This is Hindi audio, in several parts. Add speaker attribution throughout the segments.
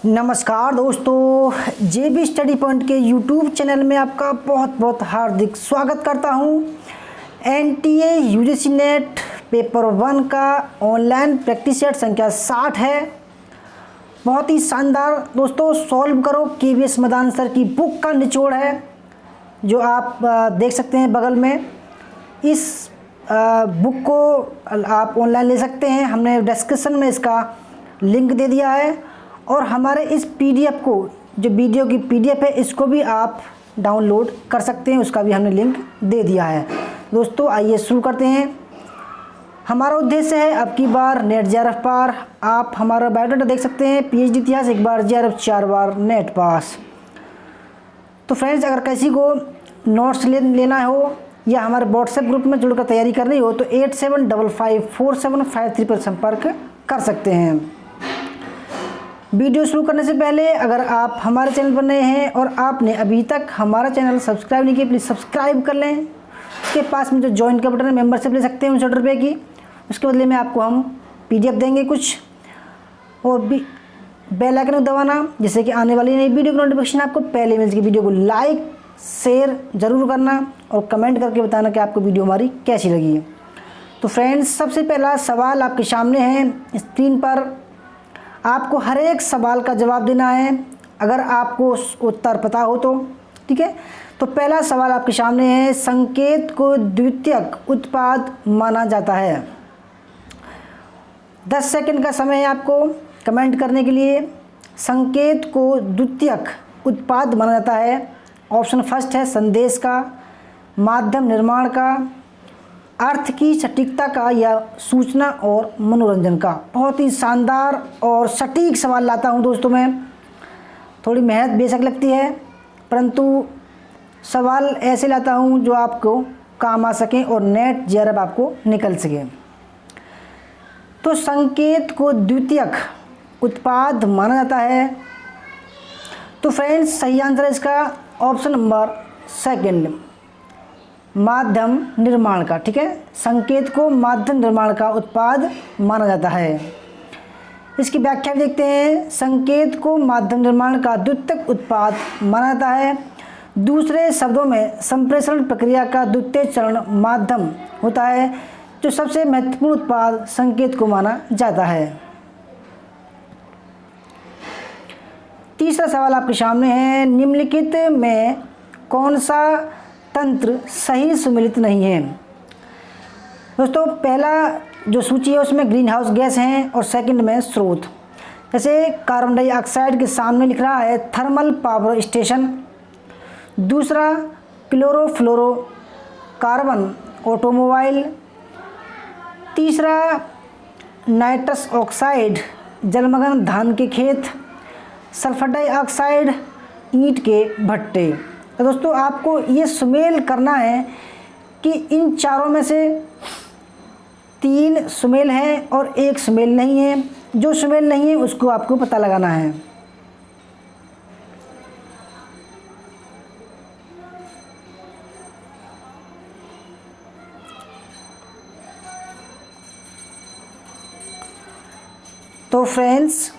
Speaker 1: नमस्कार दोस्तों, JB स्टडी पॉइंट के यूट्यूब चैनल में आपका बहुत बहुत हार्दिक स्वागत करता हूं। NTA UGC नेट पेपर 1 का ऑनलाइन प्रैक्टिस सेट संख्या 60 है। बहुत ही शानदार दोस्तों, सॉल्व करो KVS मदान सर की बुक का निचोड़ है जो आप देख सकते हैं बगल में। इस बुक को आप ऑनलाइन ले सकते हैं, हमने डिस्क्रिप्शन में इसका लिंक दे दिया है। और हमारे इस PDF को, जो वीडियो की PDF है, इसको भी आप डाउनलोड कर सकते हैं, उसका भी हमने लिंक दे दिया है। दोस्तों आइए शुरू करते हैं। हमारा उद्देश्य है अब की बार नेट JRF पार। आप हमारा बायोडाटा देख सकते हैं, PhD इतिहास 1 बार, JRF 4 बार, नेट पास। तो फ्रेंड्स, अगर किसी को नोट्स लेना हो या हमारे व्हाट्सएप ग्रुप में जुड़कर तैयारी करनी हो तो 87554753 पर संपर्क कर सकते हैं। वीडियो शुरू करने से पहले अगर आप हमारे चैनल पर नए हैं और आपने अभी तक हमारा चैनल सब्सक्राइब नहीं किया, प्लीज़ सब्सक्राइब कर लें। उसके पास में जो ज्वाइन का बटन है, मेंबरशिप ले सकते हैं 59 रुपये की। उसके बदले में आपको हम PDF देंगे कुछ, और भी बेल आइकन को दबाना जिससे कि आने वाली नई वीडियो की नोटिफिकेशन आपको पहले मिल सके। वीडियो को लाइक शेयर ज़रूर करना और कमेंट करके बताना कि आपको वीडियो हमारी कैसी लगी है। तो फ्रेंड्स, सबसे पहला सवाल आपके सामने है स्क्रीन पर। आपको हर एक सवाल का जवाब देना है अगर आपको उत्तर पता हो तो, ठीक है। तो पहला सवाल आपके सामने है, संकेत को द्वितीयक उत्पाद माना जाता है। 10 सेकंड का समय है आपको कमेंट करने के लिए। संकेत को द्वितीयक उत्पाद माना जाता है। ऑप्शन फर्स्ट है संदेश का, माध्यम निर्माण का, अर्थ की सटीकता का, या सूचना और मनोरंजन का। बहुत ही शानदार और सटीक सवाल लाता हूं दोस्तों मैं। थोड़ी मेहनत बेशक लगती है, परंतु सवाल ऐसे लाता हूं जो आपको काम आ सकें और नेट JRF आपको निकल सके। तो संकेत को द्वितीयक उत्पाद माना जाता है। तो फ्रेंड्स, सही आंसर है इसका ऑप्शन नंबर सेकंड, माध्यम निर्माण का, ठीक है। संकेत को माध्यम निर्माण का उत्पाद माना जाता है। इसकी व्याख्या भी देखते हैं। संकेत को माध्यम निर्माण का द्वितीयक उत्पाद माना जाता है। दूसरे शब्दों में संप्रेषण प्रक्रिया का द्वितीय चरण माध्यम होता है, जो सबसे महत्वपूर्ण उत्पाद संकेत को माना जाता है। तीसरा सवाल आपके सामने है, निम्नलिखित में कौन सा तंत्र सही सुमेलित नहीं है। दोस्तों, पहला जो सूची है उसमें ग्रीन हाउस गैस हैं और सेकंड में स्रोत। जैसे कार्बन डाइऑक्साइड के सामने लिख रहा है थर्मल पावर स्टेशन। दूसरा क्लोरोफ्लोरो कार्बन ऑटोमोबाइल। तीसरा नाइट्रस ऑक्साइड जलमग्न धान के खेत। सल्फर डाइऑक्साइड ईंट के भट्टे। तो दोस्तों, आपको ये सुमेल करना है कि इन चारों में से 3 सुमेल हैं और 1 सुमेल नहीं है। जो सुमेल नहीं है उसको आपको पता लगाना है। तो फ्रेंड्स,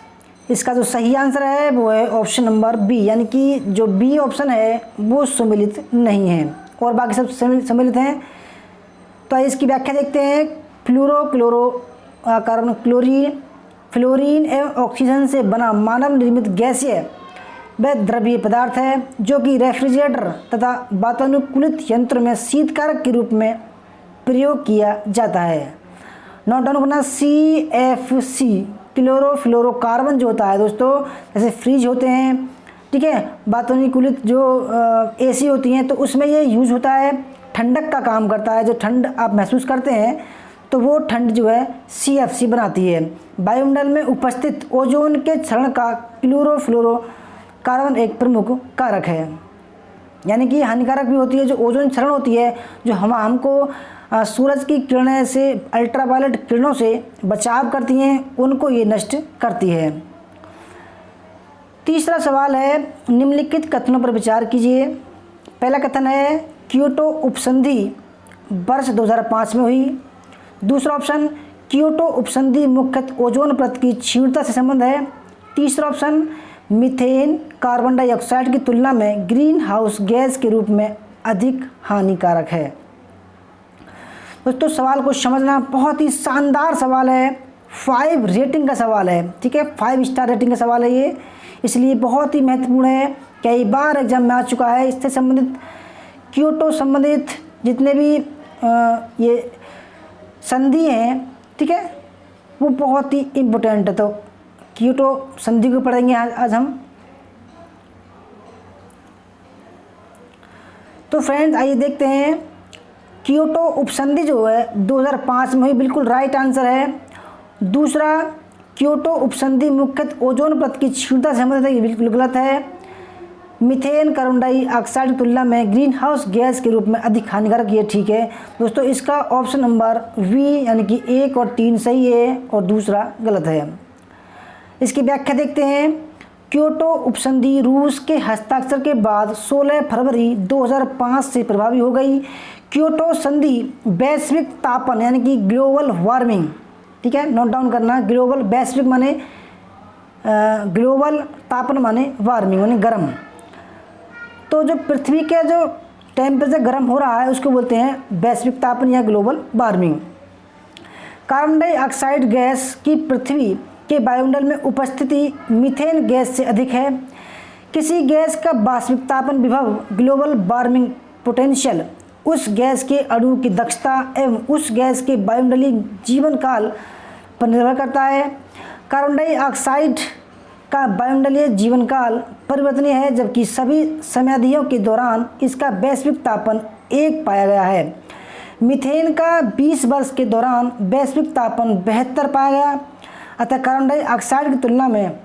Speaker 1: इसका जो सही आंसर है वो है ऑप्शन नंबर B, यानी कि जो B ऑप्शन है वो सुमेलित नहीं है और बाकी सब सम्मिलित हैं। तो इसकी व्याख्या देखते हैं। फ्लोरो कार्बन फ्लोरीन एवं ऑक्सीजन से बना मानव निर्मित गैसीय व द्रव्य पदार्थ है जो कि रेफ्रिजरेटर तथा वातानुकूलित यंत्र में शीतकारक के रूप में प्रयोग किया जाता है। नोट डाउन करना, CFC क्लोरोफ्लोरोकार्बन जो होता है दोस्तों, जैसे फ्रिज होते हैं, ठीक है, वातानुकूलित जो AC होती हैं, तो उसमें ये यूज़ होता है। ठंडक का काम करता है। जो ठंड आप महसूस करते हैं तो वो ठंड जो है CFC बनाती है। वायुमंडल में उपस्थित ओजोन के क्षरण का क्लोरोफ्लोरोकार्बन एक प्रमुख कारक है, यानी कि हानिकारक भी होती है। जो ओजोन क्षरण होती है, जो हमको सूरज की किरणें से, अल्ट्रावायलेट किरणों से बचाव करती हैं, उनको ये नष्ट करती है। तीसरा सवाल है, निम्नलिखित कथनों पर विचार कीजिए। पहला कथन है, क्योटो उपसंधि वर्ष 2005 में हुई। दूसरा ऑप्शन, क्योटो उपसंधि मुख्यतः ओजोन परत की क्षीणता से संबंध है। तीसरा ऑप्शन, मीथेन कार्बन डाइऑक्साइड की तुलना में ग्रीन हाउस गैस के रूप में अधिक हानिकारक है। दोस्तों सवाल को समझना, बहुत ही शानदार सवाल है, 5 रेटिंग का सवाल है, ठीक है, 5 स्टार रेटिंग का सवाल है ये, इसलिए बहुत ही महत्वपूर्ण है। कई बार एग्जाम में आ चुका है। इससे संबंधित क्योटो संबंधित जितने भी ये संधि हैं, ठीक है, वो बहुत ही इम्पोर्टेंट है। तो क्योटो संधि को पढ़ेंगे आज हम। तो फ्रेंड्स आइए देखते हैं, क्योटो उपसंधि जो है 2005 में हुई, बिल्कुल राइट आंसर है। दूसरा, क्योटो उपसंधि मुख्यतः ओजोन परत की क्षीणता से संबंधित है, ये बिल्कुल गलत है। मीथेन कार्बन डाइऑक्साइड की तुलना में ग्रीन हाउस गैस के रूप में अधिक हानिकारक, ये ठीक है। दोस्तों इसका ऑप्शन नंबर बी यानी कि 1 और 3 सही है और दूसरा गलत है। इसकी व्याख्या देखते हैं। क्योटो उपसंधि रूस के हस्ताक्षर के बाद 16 फरवरी 2005 से प्रभावी हो गई। क्योटो संधि वैश्विक तापन यानी कि ग्लोबल वार्मिंग, ठीक है, नोट डाउन करना, ग्लोबल वैश्विक माने ग्लोबल तापन माने वार्मिंग माने गर्म। तो जो पृथ्वी के जो टेम्परेचर गर्म हो रहा है उसको बोलते हैं वैश्विक तापन या global warming. Carbon dioxide gas की पृथ्वी के वायुमंडल में उपस्थिति मीथेन गैस से अधिक है। किसी गैस का वास्तविक तापन विभव ग्लोबल वार्मिंग पोटेंशियल उस गैस के अणु की दक्षता एवं उस गैस के वायुमंडलीय जीवन काल पर निर्भर करता है। कार्बन डाइऑक्साइड का वायुमंडलीय जीवन काल परिवर्तनीय है, जबकि सभी समयावधियों के दौरान इसका वैश्विक तापन 1 पाया गया है। मीथेन का 20 वर्ष के दौरान वैश्विक तापन 72 पाया गया। अतः कार्बन डाइऑक्साइड की तुलना में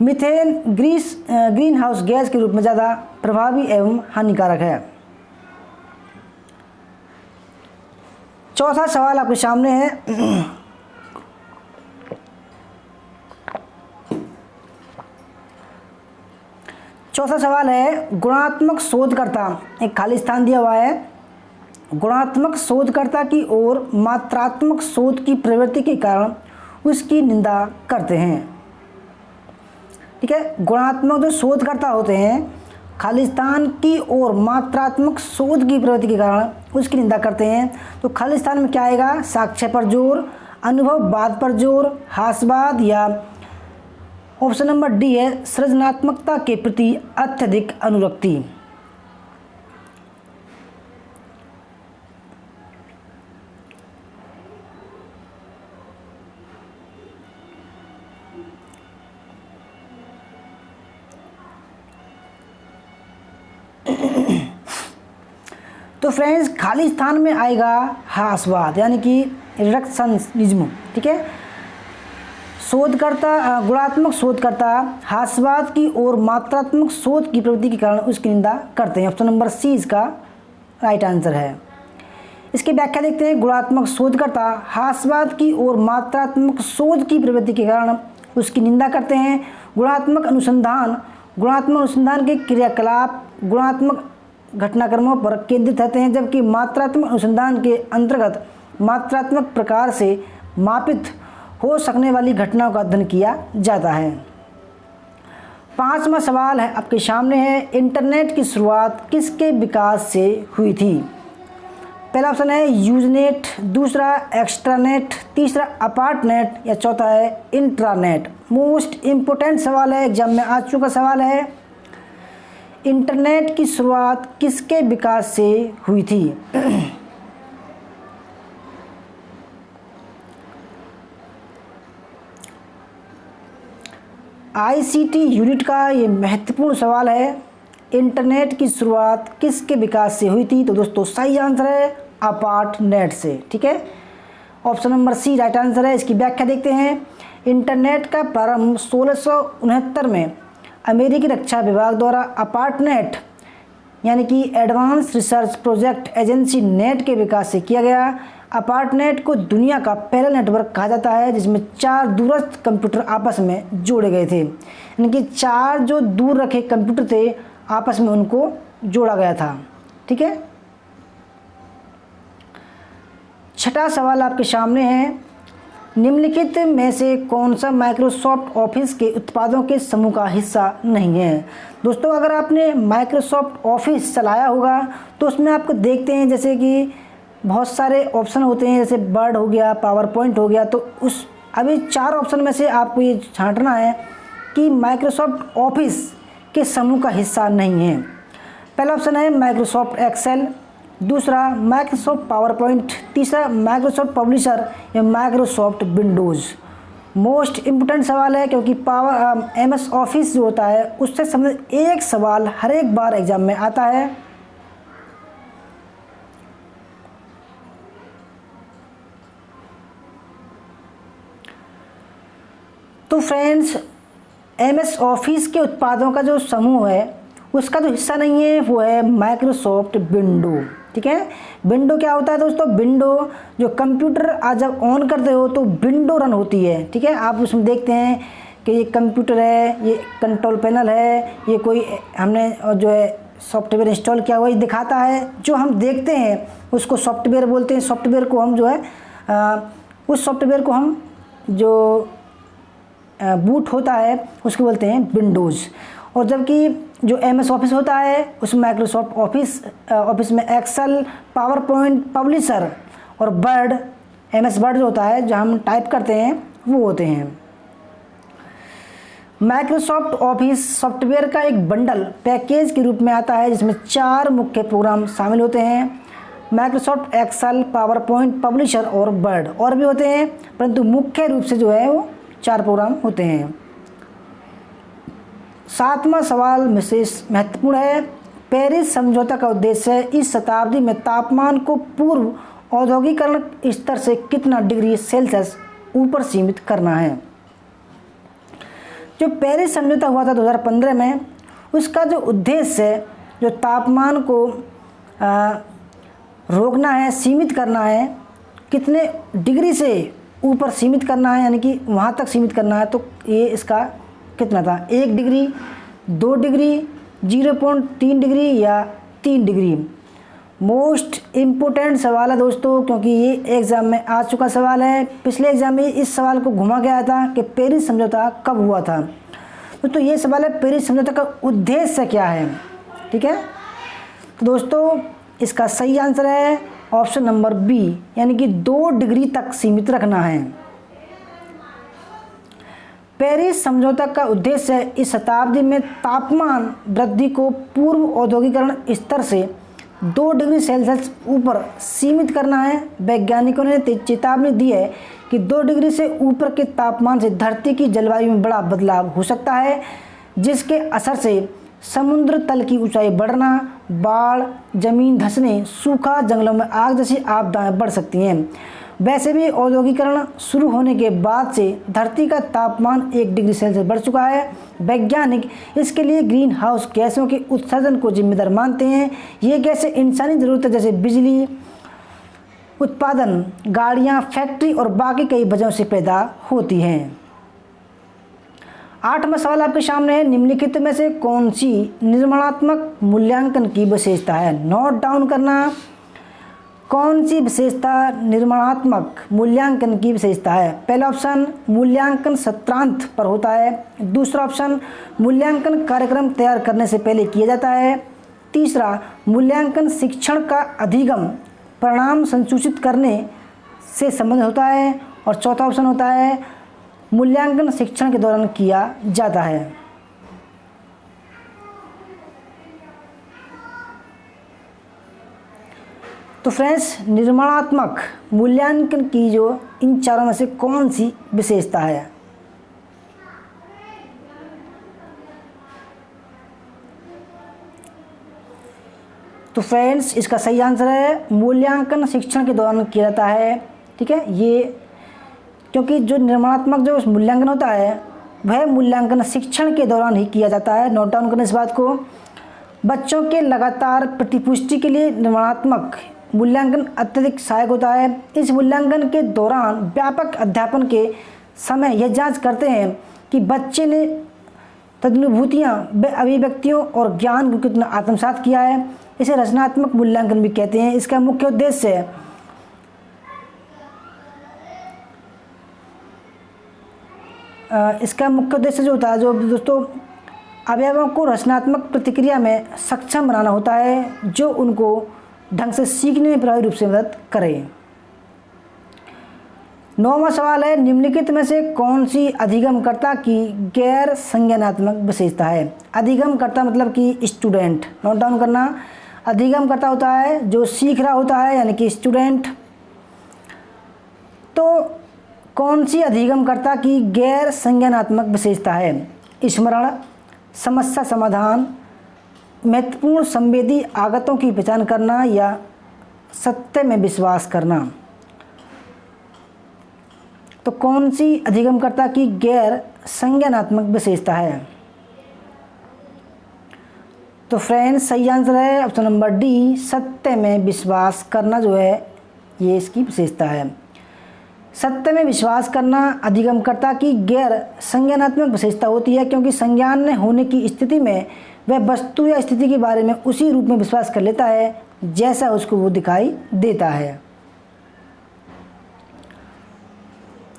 Speaker 1: मीथेन ग्रीन हाउस गैस के रूप में ज़्यादा प्रभावी एवं हानिकारक है। चौथा सवाल आपके सामने है। चौथा सवाल है, गुणात्मक शोधकर्ता, एक खाली स्थान दिया हुआ है, गुणात्मक शोधकर्ता की ओर मात्रात्मक शोध की प्रवृत्ति के कारण उसकी निंदा करते हैं। ठीक है, गुणात्मक जो शोधकर्ता होते हैं खाली स्थान की ओर मात्रात्मक शोध की प्रवृत्ति के कारण उसकी निंदा करते हैं। तो खाली स्थान में क्या आएगा? साक्ष्य पर जोर, अनुभववाद पर जोर, हास्यवाद, या ऑप्शन नंबर डी है सृजनात्मकता के प्रति अत्यधिक अनुरक्ति। तो फ्रेंड्स खाली स्थान में आएगा हास्यवाद यानी कि रिडक्शनिज्म। ठीक है, शोधकर्ता गुणात्मक शोधकर्ता हास्यवाद की ओर मात्रात्मक शोध की प्रवृत्ति के कारण उसकी निंदा करते हैं। ऑप्शन नंबर सी इसका राइट आंसर है। इसकी व्याख्या देखते हैं। गुणात्मक शोधकर्ता हास्यवाद की ओर मात्रात्मक शोध की प्रवृत्ति के कारण उसकी निंदा करते हैं। गुणात्मक अनुसंधान के क्रियाकलाप गुणात्मक घटनाक्रमों पर केंद्रित रहते हैं, जबकि मात्रात्मक अनुसंधान के अंतर्गत मात्रात्मक प्रकार से मापित हो सकने वाली घटनाओं का अध्ययन किया जाता है। पांचवा सवाल है आपके सामने है, इंटरनेट की शुरुआत किसके विकास से हुई थी? पहला ऑप्शन है यूजनेट, दूसरा एक्स्ट्रानेट, तीसरा अपार्टनेट, या चौथा है इंट्रानेट। मोस्ट इम्पोर्टेंट सवाल है, एग्जाम में आ चुका सवाल है। इंटरनेट की शुरुआत किसके विकास से हुई थी? आईसीटी यूनिट का ये महत्वपूर्ण सवाल है। इंटरनेट की शुरुआत किसके विकास से हुई थी? तो दोस्तों सही आंसर है अपार्टनेट से। ठीक है, option number C right answer है। इसकी व्याख्या देखते हैं। इंटरनेट का प्रारंभ 1669 में अमेरिकी रक्षा विभाग द्वारा अपार्टनेट यानी कि advance research project agency net के विकास से किया गया। अपार्टनेट को दुनिया का पहला नेटवर्क कहा जाता है जिसमें 4 दूरस्थ कंप्यूटर आपस में जोड़े गए थे, यानी कि 4 जो दूर रखे कंप्यूटर थे आपस में उनको जोड़ा गया था। ठीक है, छठा सवाल आपके सामने है, निम्नलिखित में से कौन सा माइक्रोसॉफ्ट ऑफिस के उत्पादों के समूह का हिस्सा नहीं है। दोस्तों, अगर आपने माइक्रोसॉफ्ट ऑफिस चलाया होगा तो उसमें आपको देखते हैं जैसे कि बहुत सारे ऑप्शन होते हैं, जैसे वर्ड हो गया, पावर पॉइंट हो गया। तो उस अभी 4 ऑप्शन में से आपको ये छांटना है कि माइक्रोसॉफ्ट ऑफिस के समूह का हिस्सा नहीं है। पहला ऑप्शन है माइक्रोसॉफ्ट एक्सेल, दूसरा माइक्रोसॉफ्ट पावर पॉइंट, तीसरा माइक्रोसॉफ्ट पब्लिशर या माइक्रोसॉफ्ट विंडोज़। मोस्ट इम्पोर्टेंट सवाल है क्योंकि MS ऑफिस जो होता है उससे संबंधित एक सवाल हर एक बार एग्जाम में आता है। तो फ्रेंड्स, MS ऑफिस के उत्पादों का जो समूह है उसका जो हिस्सा नहीं है वो है माइक्रोसॉफ्ट विंडो। ठीक है, विंडो क्या होता है दोस्तों? विंडो जो कंप्यूटर आज जब ऑन करते हो तो विंडो रन होती है। ठीक है, आप उसमें देखते हैं कि ये कंप्यूटर है, ये कंट्रोल पैनल है, ये कोई हमने जो है सॉफ्टवेयर इंस्टॉल किया हुआ ये दिखाता है। जो हम देखते हैं उसको सॉफ्टवेयर बोलते हैं। सॉफ्टवेयर को हम जो है उस सॉफ्टवेयर को हम जो बूट होता है उसको बोलते हैं विंडोज़। और जबकि जो MS ऑफिस होता है उसमें माइक्रोसॉफ्ट ऑफिस में एक्सेल, पावर पॉइंट, पब्लिशर और वर्ड, MS वर्ड जो होता है जो हम टाइप करते हैं वो होते हैं। माइक्रोसॉफ्ट ऑफिस सॉफ्टवेयर का एक बंडल पैकेज के रूप में आता है जिसमें 4 मुख्य प्रोग्राम शामिल होते हैं। Microsoft Excel, PowerPoint, Publisher और वर्ड और भी होते हैं, परंतु मुख्य रूप से जो है वो 4 प्रोग्राम होते हैं। 7वां सवाल विशेष महत्वपूर्ण है। पेरिस समझौता का उद्देश्य इस शताब्दी में तापमान को पूर्व औद्योगिकरण स्तर से कितना डिग्री सेल्सियस ऊपर सीमित करना है। जो पेरिस समझौता हुआ था 2015 में, उसका जो उद्देश्य है जो तापमान को रोकना है, सीमित करना है, कितने डिग्री से ऊपर सीमित करना है, यानी कि वहाँ तक सीमित करना है। तो ये इसका कितना था? 1 डिग्री, 2 डिग्री, 0.3 डिग्री या 3 डिग्री। मोस्ट इम्पोर्टेंट सवाल है दोस्तों, क्योंकि ये एग्ज़ाम में आ चुका सवाल है। पिछले एग्ज़ाम में इस सवाल को घुमा गया था कि पेरिस समझौता कब हुआ था। तो ये सवाल है पेरिस समझौता का उद्देश्य क्या है। ठीक है, तो दोस्तों इसका सही आंसर है ऑप्शन नंबर बी, यानी कि 2 डिग्री तक सीमित रखना है। पेरिस समझौता का उद्देश्य इस शताब्दी में तापमान वृद्धि को पूर्व औद्योगिकरण स्तर से 2 डिग्री सेल्सियस ऊपर सीमित करना है। वैज्ञानिकों ने चेतावनी दी है कि 2 डिग्री से ऊपर के तापमान से धरती की जलवायु में बड़ा बदलाव हो सकता है, जिसके असर से समुद्र तल की ऊंचाई बढ़ना, बाढ़, जमीन धंसने, सूखा, जंगलों में आग जैसी आपदाएं बढ़ सकती हैं। वैसे भी औद्योगिकरण शुरू होने के बाद से धरती का तापमान 1 डिग्री सेल्सियस बढ़ चुका है। वैज्ञानिक इसके लिए ग्रीन हाउस गैसों के उत्सर्जन को जिम्मेदार मानते हैं। ये गैसें इंसानी ज़रूरतें जैसे बिजली उत्पादन, गाड़ियाँ, फैक्ट्री और बाकी कई वजहों से पैदा होती हैं। 8वां सवाल आपके सामने है। निम्नलिखित में से कौन सी निर्माणात्मक मूल्यांकन की विशेषता है? नोट डाउन करना। कौन सी विशेषता निर्माणात्मक मूल्यांकन की विशेषता है? पहला ऑप्शन मूल्यांकन सत्रांत पर होता है। दूसरा ऑप्शन मूल्यांकन कार्यक्रम तैयार करने से पहले किया जाता है। तीसरा मूल्यांकन शिक्षण का अधिगम परिणाम संसूचित करने से संबंधित होता है। और चौथा ऑप्शन होता है मूल्यांकन शिक्षण के दौरान किया जाता है। तो फ्रेंड्स, निर्माणात्मक मूल्यांकन की जो इन चारों में से कौन सी विशेषता है? तो फ्रेंड्स, इसका सही आंसर है मूल्यांकन शिक्षण के दौरान किया जाता है। ठीक है, ये क्योंकि जो निर्माणात्मक जो मूल्यांकन होता है वह मूल्यांकन शिक्षण के दौरान ही किया जाता है। नोट डाउन करें इस बात को। बच्चों के लगातार प्रतिपुष्टि के लिए निर्माणात्मक मूल्यांकन अत्यधिक सहायक होता है। इस मूल्यांकन के दौरान व्यापक अध्यापन के समय यह जांच करते हैं कि बच्चे ने तदनुभूतियाँ, अभिव्यक्तियों और ज्ञान को कितना आत्मसात किया है। इसे रचनात्मक मूल्यांकन भी कहते हैं। इसका मुख्य उद्देश्य है इसका मुख्य उद्देश्य जो होता है जो दोस्तों अवयवों को रचनात्मक प्रतिक्रिया में सक्षम बनाना होता है, जो उनको ढंग से सीखने में प्रभावी रूप से मदद करे। 9वां सवाल है, निम्नलिखित में से कौन सी अधिगमकर्ता की गैर संज्ञानात्मक विशेषता है। अधिगमकर्ता मतलब कि स्टूडेंट, नोट डाउन करना। अधिगमकर्ता होता है जो सीख रहा होता है, यानी कि स्टूडेंट। तो कौन सी अधिगमकर्ता की गैर संज्ञानात्मक विशेषता है। स्मरण, समस्या समाधान, महत्वपूर्ण संवेदी आगतों की पहचान करना या सत्य में विश्वास करना। तो कौन सी अधिगमकर्ता की गैर संज्ञानात्मक विशेषता है। तो फ्रेंड्स सही आंसर है ऑप्शन नंबर डी, सत्य में विश्वास करना जो है ये इसकी विशेषता है। सत्य में विश्वास करना अधिगमकर्ता की गैर संज्ञानात्मक विशेषता होती है, क्योंकि संज्ञान होने की स्थिति में वह वस्तु या स्थिति के बारे में उसी रूप में विश्वास कर लेता है जैसा उसको वो दिखाई देता है।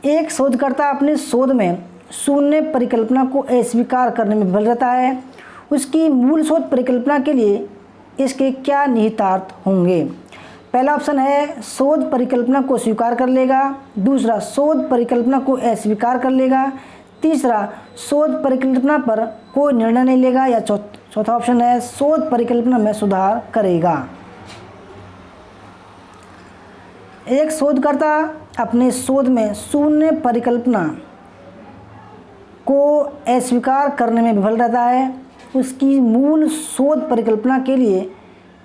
Speaker 1: एक शोधकर्ता अपने शोध में शून्य परिकल्पना को अस्वीकार करने में विफल रहता है। उसकी मूल शोध परिकल्पना के लिए इसके क्या निहितार्थ होंगे। पहला ऑप्शन है शोध परिकल्पना को स्वीकार कर लेगा, दूसरा शोध परिकल्पना को अस्वीकार कर लेगा, तीसरा शोध परिकल्पना पर कोई निर्णय नहीं लेगा, या चौथा ऑप्शन है शोध परिकल्पना में सुधार करेगा। एक शोधकर्ता अपने शोध में शून्य परिकल्पना को अस्वीकार करने में विफल रहता है। उसकी मूल शोध परिकल्पना के लिए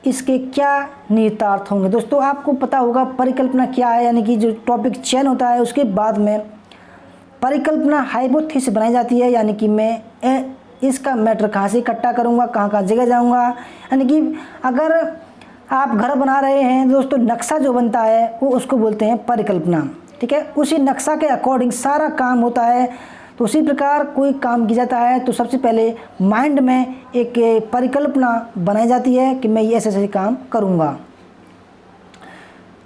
Speaker 1: इसके क्या निहितार्थ होंगे। दोस्तों आपको पता होगा परिकल्पना क्या है, यानी कि जो टॉपिक चयन होता है उसके बाद में परिकल्पना हाइपोथेसिस बनाई जाती है, यानी कि मैं इसका मैटर कहाँ से इकट्ठा करूँगा, कहाँ कहाँ जगह जाऊँगा। यानी कि अगर आप घर बना रहे हैं दोस्तों, नक्शा जो बनता है वो उसको बोलते हैं परिकल्पना, ठीक है। उसी नक्शा के अकॉर्डिंग सारा काम होता है। तो उसी प्रकार कोई काम किया जाता है तो सबसे पहले माइंड में एक परिकल्पना बनाई जाती है कि मैं ये ऐसे ऐसे काम करूँगा।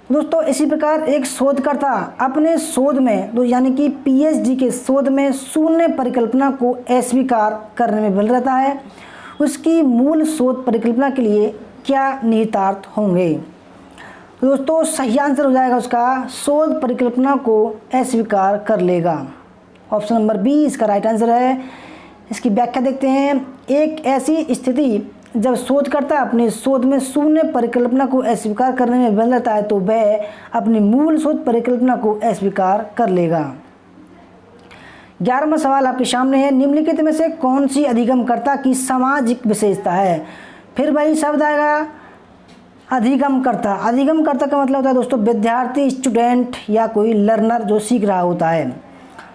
Speaker 1: दोस्तों इसी प्रकार एक शोधकर्ता अपने शोध में तो यानी कि पीएचडी के शोध में शून्य परिकल्पना को अस्वीकार करने में विफल रहता है। उसकी मूल शोध परिकल्पना के लिए क्या निहितार्थ होंगे। दोस्तों सही आंसर हो जाएगा उसका शोध परिकल्पना को अस्वीकार कर लेगा। ऑप्शन नंबर बी इसका राइट आंसर है। इसकी व्याख्या देखते हैं। एक ऐसी स्थिति जब शोधकर्ता अपने शोध में शून्य परिकल्पना को अस्वीकार करने में विफल रहता है तो वह अपनी मूल शोध परिकल्पना को अस्वीकार कर लेगा। 11वां सवाल आपके सामने है, निम्नलिखित में से कौन सी अधिगमकर्ता की सामाजिक विशेषता है। फिर वही शब्द आएगा अधिगमकर्ता। अधिगमकर्ता का मतलब होता है दोस्तों विद्यार्थी, स्टूडेंट या कोई लर्नर जो सीख रहा होता है।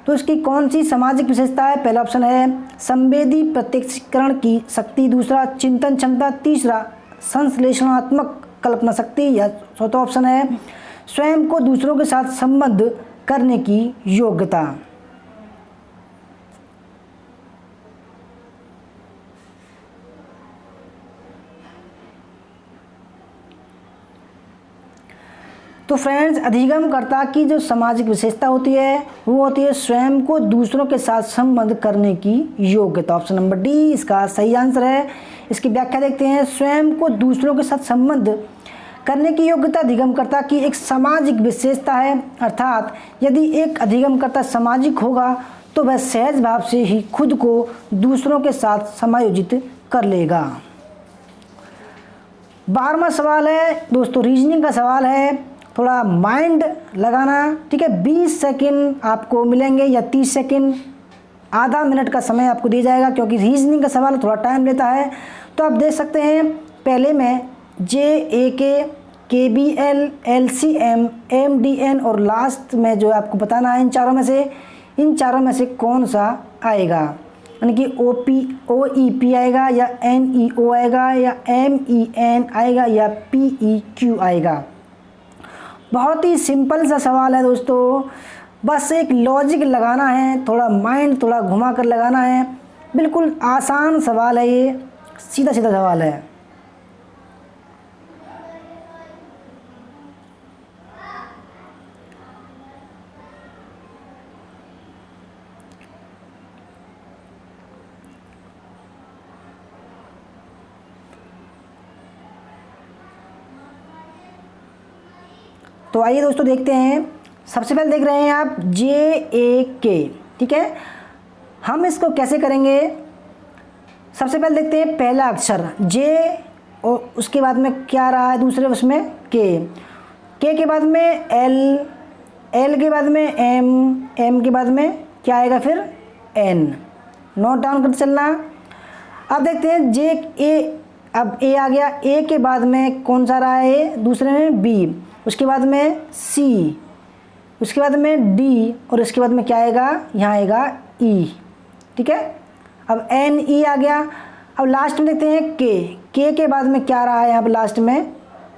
Speaker 1: तो इसकी कौन सी सामाजिक विशेषता है। पहला ऑप्शन है संवेदी प्रत्यक्षीकरण की शक्ति, दूसरा चिंतन क्षमता, तीसरा संश्लेषणात्मक कल्पना शक्ति, या चौथा ऑप्शन है स्वयं को दूसरों के साथ संबद्ध करने की योग्यता। तो फ्रेंड्स अधिगमकर्ता की जो सामाजिक विशेषता होती है वो होती है स्वयं को दूसरों के साथ संबंध करने की योग्यता। ऑप्शन नंबर डी इसका सही आंसर है। इसकी व्याख्या देखते हैं। स्वयं को दूसरों के साथ संबंध करने की योग्यता अधिगमकर्ता की एक सामाजिक विशेषता है, अर्थात यदि एक अधिगमकर्ता सामाजिक होगा तो वह सहज भाव से ही खुद को दूसरों के साथ समायोजित कर लेगा। 12वां सवाल है दोस्तों रीजनिंग का सवाल है, थोड़ा माइंड लगाना, ठीक है। 20 सेकंड आपको मिलेंगे या 30 सेकंड, आधा मिनट का समय आपको दिया जाएगा क्योंकि रीजनिंग का सवाल थोड़ा टाइम लेता है। तो आप देख सकते हैं पहले में JAK, KBL, LCM, MDN और लास्ट में जो आपको बताना है इन चारों में से कौन सा आएगा, यानी कि OEP आएगा या NEO आएगा या MEN आएगा या PEQ आएगा। बहुत ही सिंपल सा सवाल है दोस्तों, बस एक लॉजिक लगाना है, थोड़ा माइंड थोड़ा घुमा कर लगाना है। बिल्कुल आसान सवाल है ये, सीधा सीधा सवाल है। तो आइए दोस्तों देखते हैं। सबसे पहले देख रहे हैं आप JAK, ठीक है। हम इसको कैसे करेंगे, सबसे पहले देखते हैं पहला अक्षर J और उसके बाद में क्या रहा है दूसरे उसमें K के बाद में L के बाद में M के बाद में क्या आएगा फिर N। नोट डाउन करते चलना। अब देखते हैं JA, अब A आ गया, A के बाद में कौन सा रहा है दूसरे में B, उसके बाद में C, उसके बाद में D और इसके बाद में क्या आएगा, यहाँ आएगा E, ठीक है। अब NE आ गया। अब लास्ट में देखते हैं K के बाद में क्या रहा है यहाँ पर लास्ट में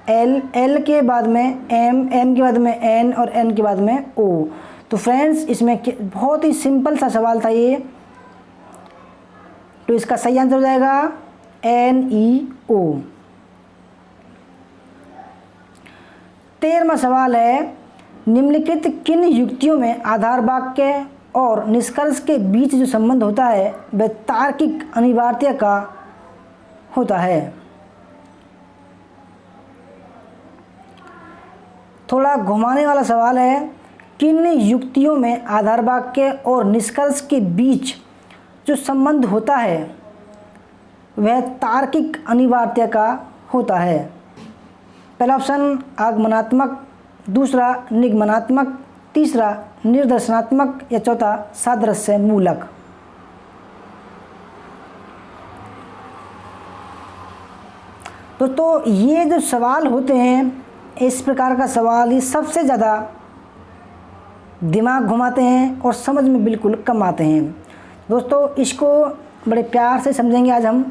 Speaker 1: L के बाद में M के बाद में N और N के बाद में O। तो फ्रेंड्स इसमें बहुत ही सिंपल सा सवाल था ये, तो इसका सही आंसर हो जाएगा NEO। 13वां सवाल है, निम्नलिखित किन युक्तियों में आधार वाक्य और निष्कर्ष के बीच जो संबंध होता है वह तार्किक अनिवार्यता का होता है। थोड़ा घुमाने वाला सवाल है, किन युक्तियों में आधार वाक्य और निष्कर्ष के बीच जो संबंध होता है वह तार्किक अनिवार्यता का होता है। पहला ऑप्शन आगमनात्मक, दूसरा निगमनात्मक, तीसरा निर्देशनात्मक या चौथा सादृश्य मूलक। दोस्तों ये जो सवाल होते हैं, इस प्रकार का सवाल ही सबसे ज़्यादा दिमाग घुमाते हैं और समझ में बिल्कुल कम आते हैं। दोस्तों इसको बड़े प्यार से समझेंगे आज हम।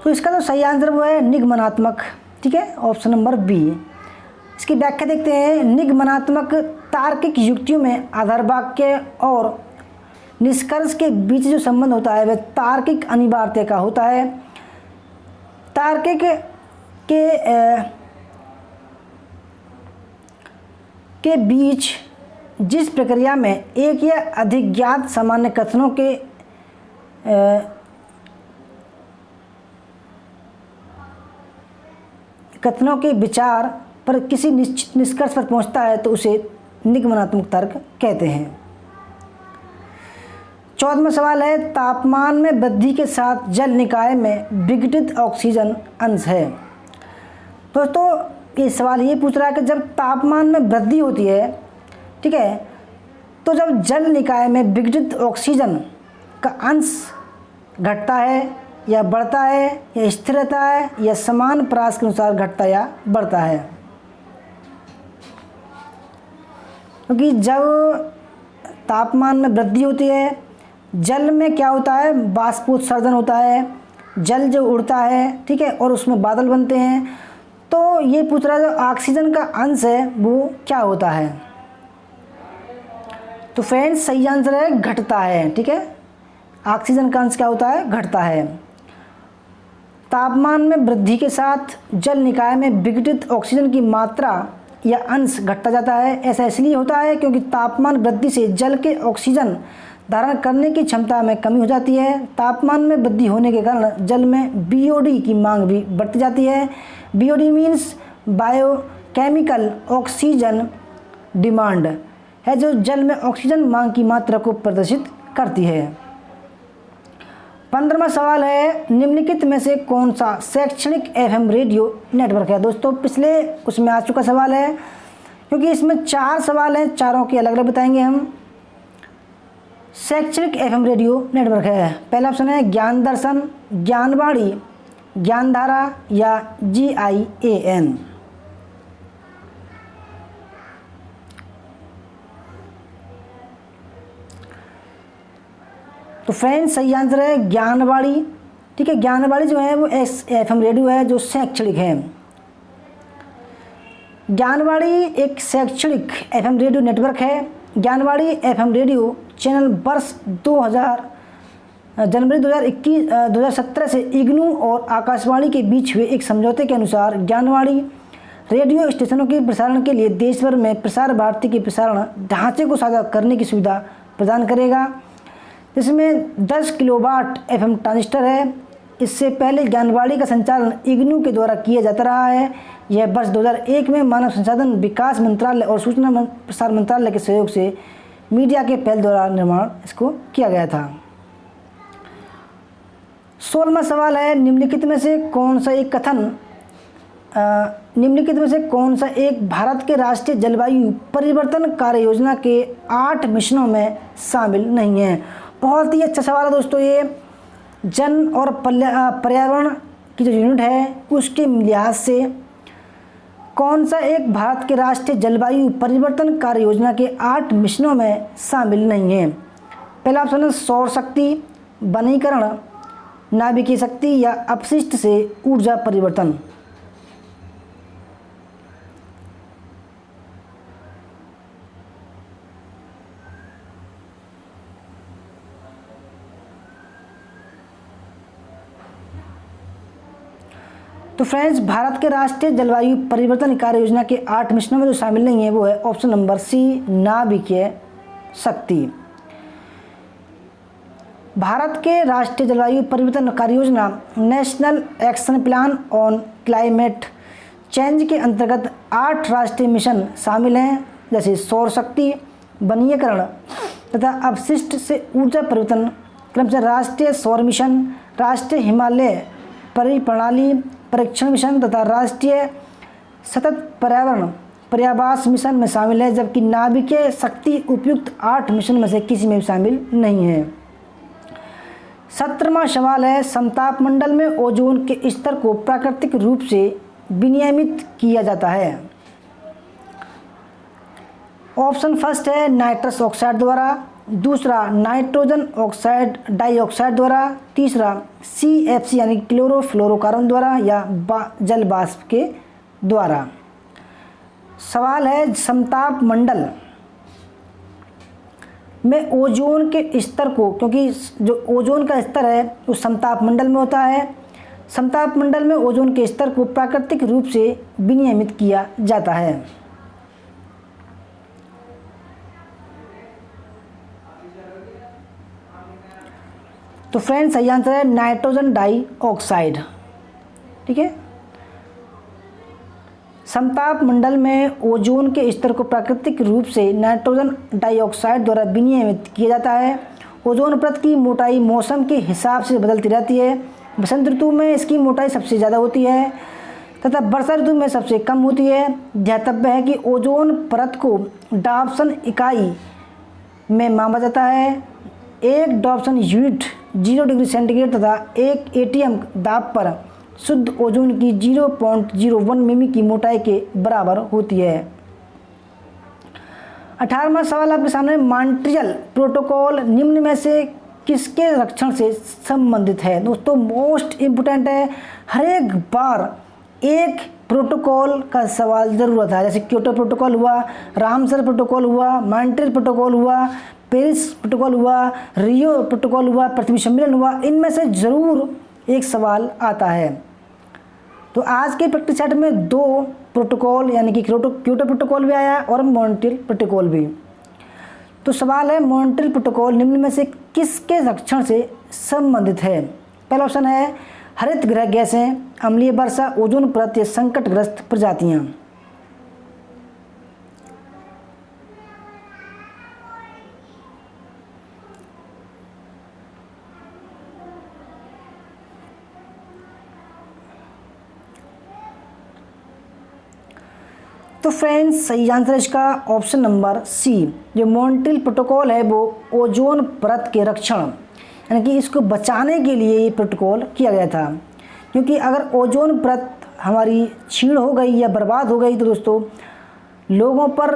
Speaker 1: तो इसका जो सही आंसर वो है निगमनात्मक, ठीक है, ऑप्शन नंबर B। इसकी व्याख्या देखते हैं। निगमनात्मक तार्किक युक्तियों में आधार वाक्य और निष्कर्ष के बीच जो संबंध होता है वह तार्किक अनिवार्यता का होता है। तार्किक के बीच जिस प्रक्रिया में एक या अधिक ज्ञात सामान्य कथनों के विचार पर किसी निश्चित निष्कर्ष पर पहुंचता है तो उसे निगमनात्मक तर्क कहते हैं। 14वां सवाल है, तापमान में वृद्धि के साथ जल निकाय में विघटित ऑक्सीजन अंश है। दोस्तों ये सवाल ये पूछ रहा है कि जब तापमान में वृद्धि होती है, ठीक है, तो जब जल निकाय में विघटित ऑक्सीजन का अंश घटता है या बढ़ता है या स्थिर रहता है या समान प्रयास के अनुसार घटता या बढ़ता है। क्योंकि जब तापमान में वृद्धि होती है, जल में क्या होता है, बाष्पोत्सर्जन होता है, जल जो उड़ता है, ठीक है, और उसमें बादल बनते हैं। तो ये पूछ रहा है जो ऑक्सीजन का अंश है वो क्या होता है। तो फ्रेंड्स सही आंसर है घटता है, ठीक है। ऑक्सीजन का अंश क्या होता है, घटता है। तापमान में वृद्धि के साथ जल निकाय में विघटित ऑक्सीजन की मात्रा या अंश घटता जाता है। ऐसा इसलिए होता है क्योंकि तापमान वृद्धि से जल के ऑक्सीजन धारण करने की क्षमता में कमी हो जाती है। तापमान में वृद्धि होने के कारण जल में BOD की मांग भी बढ़ती जाती है। BOD means biochemical oxygen demand है, जो जल में ऑक्सीजन मांग की मात्रा को प्रदर्शित करती है। 15वां सवाल है, निम्नलिखित में से कौन सा शैक्षणिक FM रेडियो नेटवर्क है। दोस्तों पिछले उसमें आ चुका सवाल है, क्योंकि इसमें 4 सवाल हैं, चारों के अलग अलग बताएंगे हम। शैक्षणिक FM रेडियो नेटवर्क है, पहला ऑप्शन है ज्ञान दर्शन, ज्ञानवाणी, ज्ञानधारा या GIAN। तो फ्रेंड्स सही आंसर है ज्ञानवाणी, ठीक है। ज्ञानवाणी जो है वो FM रेडियो है जो शैक्षणिक है। ज्ञानवाणी एक शैक्षणिक FM रेडियो नेटवर्क है। ज्ञानवाणी FM रेडियो चैनल वर्ष जनवरी 2017 से इग्नू और आकाशवाणी के बीच हुए एक समझौते के अनुसार ज्ञानवाणी रेडियो स्टेशनों के प्रसारण के लिए देश भर में प्रसार भारती के प्रसारण ढांचे को साझा करने की सुविधा प्रदान करेगा, जिसमें 10 किलोवाट FM ट्रांजिस्टर है। इससे पहले ज्ञानवाणी का संचालन इग्नू के द्वारा किया जाता रहा है। यह वर्ष 2001 में मानव संसाधन विकास मंत्रालय और सूचना प्रसार मंत्रालय के सहयोग से मीडिया के पहल द्वारा निर्माण इसको किया गया था। 16वां सवाल है, निम्नलिखित में से कौन सा एक भारत के राष्ट्रीय जलवायु परिवर्तन कार्य योजना के 8 मिशनों में शामिल नहीं है। बहुत ही अच्छा सवाल है दोस्तों ये। जन और पर्यावरण की जो यूनिट है उसके लिहाज से कौन सा एक भारत के राष्ट्रीय जलवायु परिवर्तन कार्य योजना के 8 मिशनों में शामिल नहीं है। पहला ऑप्शन है सौर शक्ति, वनीकरण, नाभिकीय शक्ति या अपशिष्ट से ऊर्जा परिवर्तन। तो फ्रेंड्स, भारत के राष्ट्रीय जलवायु परिवर्तन कार्य योजना के 8 मिशनों में जो शामिल नहीं है वो है ऑप्शन नंबर सी, नाभिकीय शक्ति। भारत के राष्ट्रीय जलवायु परिवर्तन कार्य योजना national action plan on climate change के अंतर्गत 8 राष्ट्रीय मिशन शामिल हैं, जैसे सौर शक्ति, वनीकरण तथा अपशिष्ट से ऊर्जा परिवर्तन, क्रमशः राष्ट्रीय सौर मिशन, राष्ट्रीय हिमालय परिप्रणाली परीक्षण मिशन तथा राष्ट्रीय सतत पर्यावास मिशन में शामिल है, जबकि नाभिकीय शक्ति उपयुक्त 8 मिशन में से किसी में भी शामिल नहीं है। 17वां सवाल है, समतापमंडल में ओजोन के स्तर को प्राकृतिक रूप से विनियमित किया जाता है। ऑप्शन फर्स्ट है नाइट्रस ऑक्साइड द्वारा, दूसरा नाइट्रोजन ऑक्साइड डाइऑक्साइड द्वारा, तीसरा CFC यानी क्लोरोफ्लोरोकार्बन द्वारा या जल वाष्प के द्वारा। सवाल है, समताप मंडल में ओजोन के स्तर को, क्योंकि जो ओजोन का स्तर है वो समताप मंडल में होता है, समताप मंडल में ओजोन के स्तर को प्राकृतिक रूप से विनियमित किया जाता है। तो फ्रेंड्स, सही आंसर है नाइट्रोजन डाइऑक्साइड। ठीक है, समताप मंडल में ओजोन के स्तर को प्राकृतिक रूप से नाइट्रोजन डाइऑक्साइड द्वारा विनियमित किया जाता है। ओजोन परत की मोटाई मौसम के हिसाब से बदलती रहती है। बसंत ऋतु में इसकी मोटाई सबसे ज़्यादा होती है तथा वर्षा ऋतु में सबसे कम होती है। ध्यातव्य है कि ओजोन परत को डॉप्सन इकाई में मापा जाता है। एक डॉप्सन यूनिट 0 डिग्री सेंटीग्रेड तथा 1 ATM दाब पर शुद्ध ओजोन की 0.01 मिमी की मोटाई के बराबर होती है। 18वां सवाल आपके सामने, मॉन्ट्रियल प्रोटोकॉल निम्न में से किसके रक्षण से संबंधित है। दोस्तों, मोस्ट इम्पोर्टेंट है, हर एक बार एक प्रोटोकॉल का सवाल जरूर आता है। जैसे क्योटो प्रोटोकॉल हुआ, रामसर प्रोटोकॉल हुआ, मॉन्ट्रियल प्रोटोकॉल हुआ, पेरिस प्रोटोकॉल हुआ, रियो प्रोटोकॉल हुआ, पृथ्वी सम्मेलन हुआ, इनमें से ज़रूर एक सवाल आता है। तो आज के प्रैक्टिस सेट में 2 प्रोटोकॉल यानी कि क्योटो प्रोटोकॉल भी आया और मॉन्ट्रियल प्रोटोकॉल भी। तो सवाल है, मॉन्ट्रियल प्रोटोकॉल निम्न में से किसके रक्षण से संबंधित है। पहला ऑप्शन है हरित गृह गैसें, अम्लीय वर्षा, ओजोन परत या संकटग्रस्त प्रजातियाँ। तो फ्रेंड्स, सही आंसर इसका ऑप्शन नंबर सी। जो मॉन्ट्रियल प्रोटोकॉल है वो ओजोन परत के रक्षण यानी कि इसको बचाने के लिए ये प्रोटोकॉल किया गया था। क्योंकि अगर ओजोन परत हमारी क्षीण हो गई या बर्बाद हो गई तो दोस्तों लोगों पर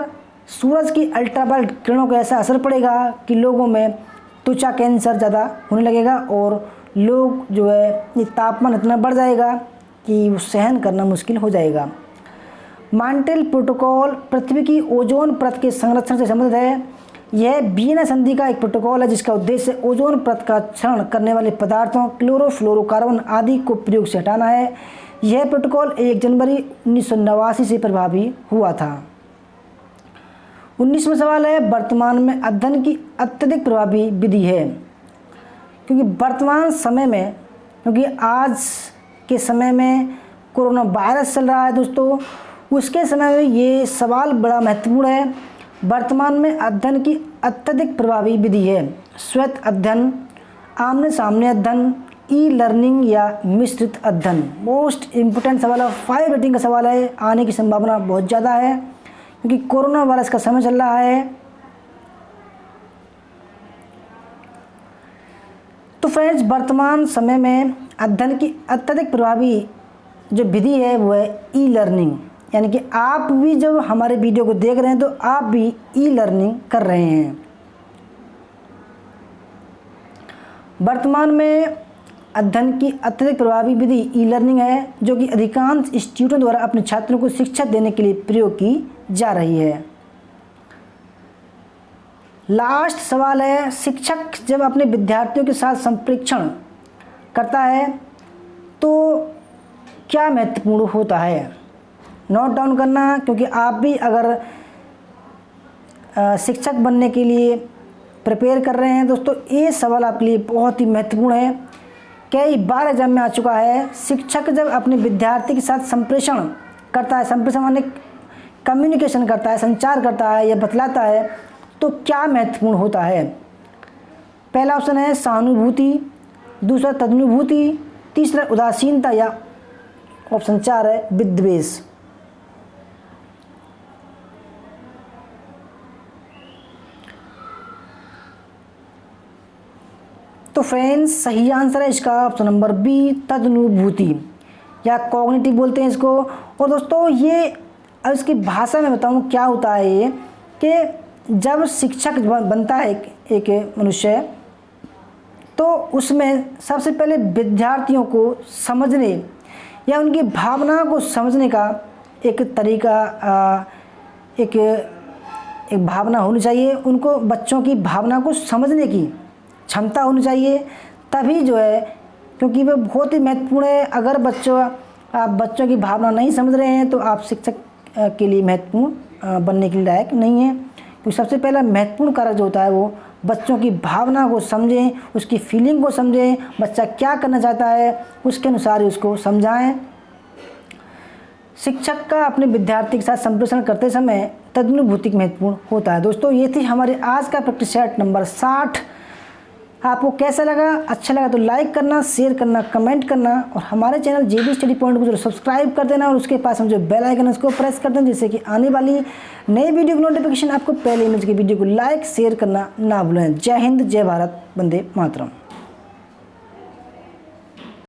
Speaker 1: सूरज की अल्ट्रावायलेट किरणों का ऐसा असर पड़ेगा कि लोगों में त्वचा कैंसर ज़्यादा होने लगेगा और लोग जो है ये तापमान इतना बढ़ जाएगा कि वो सहन करना मुश्किल हो जाएगा। मॉन्ट्रियल प्रोटोकॉल पृथ्वी की ओजोन परत के संरक्षण से संबंधित है। यह वियना संधि का एक प्रोटोकॉल है जिसका उद्देश्य ओजोन परत का क्षरण करने वाले पदार्थों क्लोरोफ्लोरोकार्बन आदि को प्रयोग से हटाना है। यह प्रोटोकॉल 1 जनवरी 1989 से प्रभावी हुआ था। 19वां सवाल है, वर्तमान में अध्ययन की अत्यधिक प्रभावी विधि है। क्योंकि वर्तमान समय में, क्योंकि आज के समय में कोरोना वायरस चल रहा है दोस्तों, उसके समय में ये सवाल बड़ा महत्वपूर्ण है। वर्तमान में अध्ययन की अत्यधिक प्रभावी विधि है स्वयं अध्ययन, आमने सामने अध्ययन, ई लर्निंग या मिश्रित अध्ययन। मोस्ट इम्पोर्टेंट सवाल है, 5 रेटिंग का सवाल है, आने की संभावना बहुत ज़्यादा है क्योंकि कोरोना वायरस का समय चल रहा है। तो फ्रेंड्स, वर्तमान समय में अध्ययन की अत्यधिक प्रभावी जो विधि है वो है ई लर्निंग, यानी कि आप भी जब हमारे वीडियो को देख रहे हैं तो आप भी ई लर्निंग कर रहे हैं। वर्तमान में अध्ययन की अत्यधिक प्रभावी विधि ई लर्निंग है, जो कि अधिकांश इंस्टीट्यूटों द्वारा अपने छात्रों को शिक्षा देने के लिए प्रयोग की जा रही है। लास्ट सवाल है, शिक्षक जब अपने विद्यार्थियों के साथ संप्रेक्षण करता है तो क्या महत्वपूर्ण होता है? नोट डाउन करना, क्योंकि आप भी अगर शिक्षक बनने के लिए प्रिपेयर कर रहे हैं दोस्तों, ये सवाल आपके लिए बहुत ही महत्वपूर्ण है। कई बार एग्जाम में आ चुका है, शिक्षक जब अपने विद्यार्थी के साथ संप्रेषण करता है, संप्रेषण माने कम्युनिकेशन करता है, संचार करता है या बतलाता है, तो क्या महत्वपूर्ण होता है? पहला ऑप्शन है सहानुभूति, दूसरा तदनुभूति, तीसरा उदासीनता या ऑप्शन 4 है विद्वेष। तो फ्रेंड्स, सही आंसर है इसका ऑप्शन नंबर बी, तदनुभूति या कॉग्निटिव बोलते हैं इसको। और दोस्तों, ये अब इसकी भाषा में बताऊं क्या होता है ये, कि जब शिक्षक बनता है एक मनुष्य, तो उसमें सबसे पहले विद्यार्थियों को समझने या उनकी भावना को समझने का एक तरीका, एक भावना होनी चाहिए। उनको बच्चों की भावना को समझने की क्षमता होनी चाहिए, तभी जो है, क्योंकि वह बहुत ही महत्वपूर्ण है। अगर आप बच्चों की भावना नहीं समझ रहे हैं तो आप शिक्षक के लिए महत्वपूर्ण बनने के लिए लायक नहीं है। क्योंकि सबसे पहला महत्वपूर्ण कारक जो होता है वो बच्चों की भावना को समझें, उसकी फीलिंग को समझें, बच्चा क्या करना चाहता है उसके अनुसार ही उसको समझाएं। शिक्षक का अपने विद्यार्थी के साथ संप्रेषण करते समय तदनुभूति महत्वपूर्ण होता है। दोस्तों, ये थी हमारे आज का प्रैक्टिस सेट नंबर 60। आपको कैसा लगा? अच्छा लगा तो लाइक करना, शेयर करना, कमेंट करना और हमारे चैनल जेबी स्टडी पॉइंट को जरूर सब्सक्राइब कर देना और उसके पास हम जो बेल आइकन है उसको प्रेस कर देना, जिससे कि आने वाली नई वीडियो की नोटिफिकेशन आपको पहले मिल सके। वीडियो को लाइक शेयर करना ना भूलें। जय हिंद, जय भारत, वंदे मातरम।